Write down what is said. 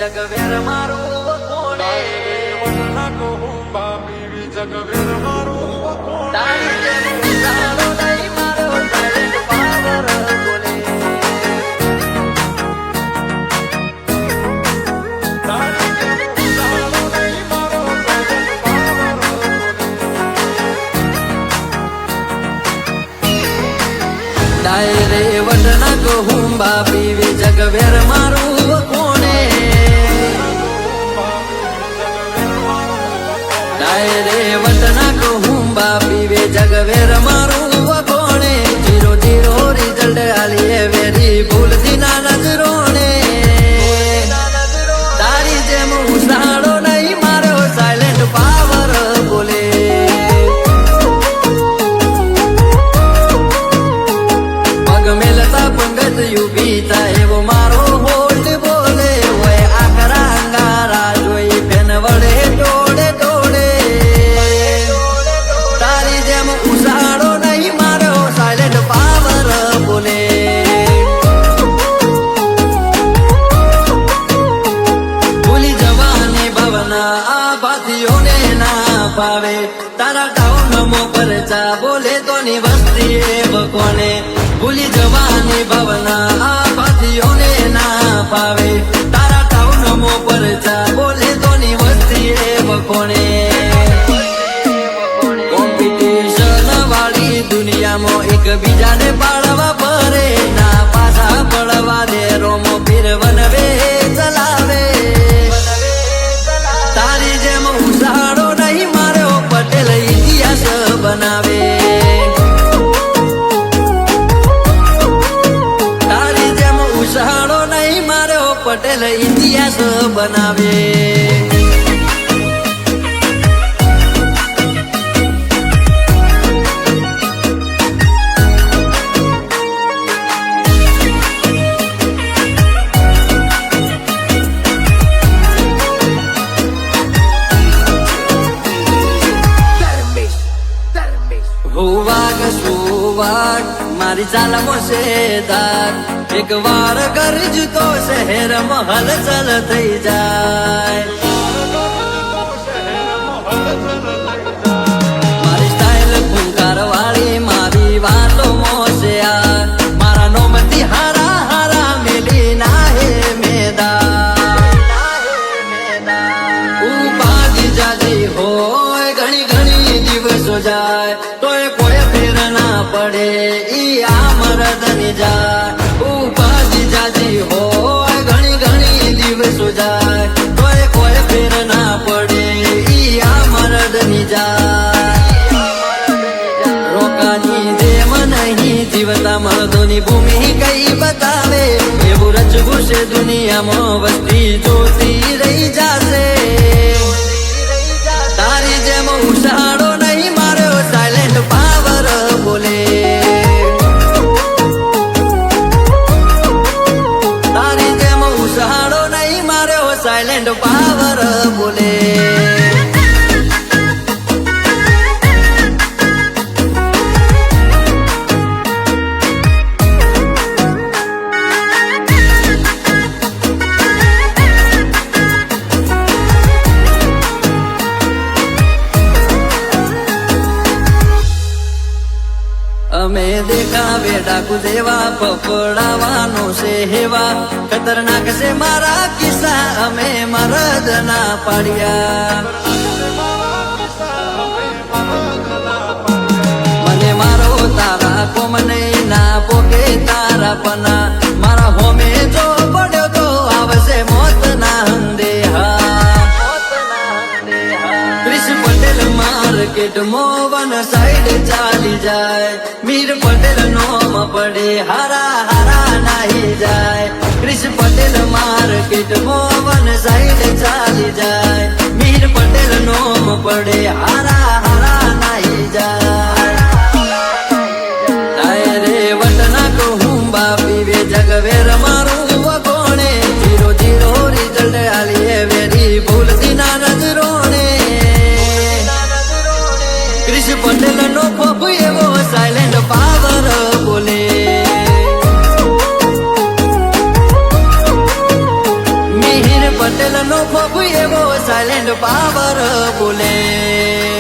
જગવેર મારું કોણે વટના કહુંબા પીવી જગવેર મારું તારી જેમ ઉજાડો નહીં મારો silent power બોલે તારી જેમ ઉજાડો નહીં મારો silent power ડાયરે વટના કહુંબા પીવી જગવેર મારું કોણે ડાયરે વટના કહુંબા પીવે જગવેર મારું કોણે 0-0 રિઝલ્ટ આલીએ વેરી ભૂલથી ના નજરોને તારી જેમ ઉસાડો નહીં મારો સાયલેન્ટ પાવર બોલે પગ મેલતા પંગત યુબી થાય એવો મારો હોલ્ડ બોલે હોય આકરા અંગારા જોઈ પેન વડે ટોળે ટોળે તારી જેમ ઉસાડો નહીં મારો સાયલેન્ટ પાવર બોલે ભૂલી જવાની ભાવના આ ભાતીઓને ના પાવે તારા ટાઉનમાં પરચા બોલે તો ની વસ્તી કોને ભૂલી જવાની ભાવના આ ભાતીઓને ના પાવે તારા ટાઉનમાં પરચા બોલે તો ની વસ્તી કોને કોમ્પિટિશન વાળી દુનિયામાં એકબીજાને પાડવા પડે ના પાછા પડવા દે રોમો પીર વનવે ચલાવે તારી જેમ ઉસાડો નહીં મારો પટેલ ઇતિહાસ બનાવે તારી જેમ ઉસાડો નહીં મારો પટેલ ઇતિહાસ બનાવે હુવાગ સુવાગ મારી ચાલ મોસેદાર એક વાર ગરજ તો શહેર મહલ ચલ થઈ જાય મારી સ્ટાઇલ ફૂંકાર વાળી મારી વાતો મોસ્યા મારા નોમતી હારા હારા મેલી ના હે મેદાન ઉપાધિ જાજી હોય ઘણી ઘણી દિવસો જાય તોય કોઈ ફેર ના પડે ઈ આ મરદની જાય ઉપાધિ જાજી હોય ઘણી ઘણી દિવસો જાય તોય કોઈ ફેર ના પડે ઈ આ મરદની જાય રોકાની જેમ નહીં જીવતા મર્દોની ભૂમિ કઈ બતાવે એવું રચવું છે દુનિયામાં વસ્તી જોતી રહી જાશે તારી જેમ ઉસાડો નહીં મારો સાયલેન્ટ પાવર બોલે તારી જેમ ઉસાડો નહીં મારો સાયલેન્ટ પાવર બોલે અમે દેખાવે ડાકુ જેવા પકડાવાનો છે હેવા ખતરનાક છે મારા કિસ્સા અમે મરદ ના પાડ્યા મને મારો તારા કોમને ના પોકે તારા પના મારા હોમે જો પડ્યો તો આવશે મોત ના અંદેહા ક્રિશ પટેલ માર્કેટ મોવન સાઈડ ચાલી જાય મીર પટેલ નોમ પડે હારા હારા નાહી જાય ક્રિશ પટેલ માર્કેટ મોવન સાઈડ ચાલી જાય મીર પટેલ નોમ પડે હારા હારા નાહી જાય ડાયરે વટના કહુંબા પીવે જગવેર મારું કોણે 0-0 રિઝલ્ટ આલીએ વેરી ભૂલથી ના નજરોને ક્રિશ પટેલ નો પપ એવો સાયલેન્ટ પાવર બોલે મિહિર પટેલ એવો સાયલેન્ટ પાવર બોલે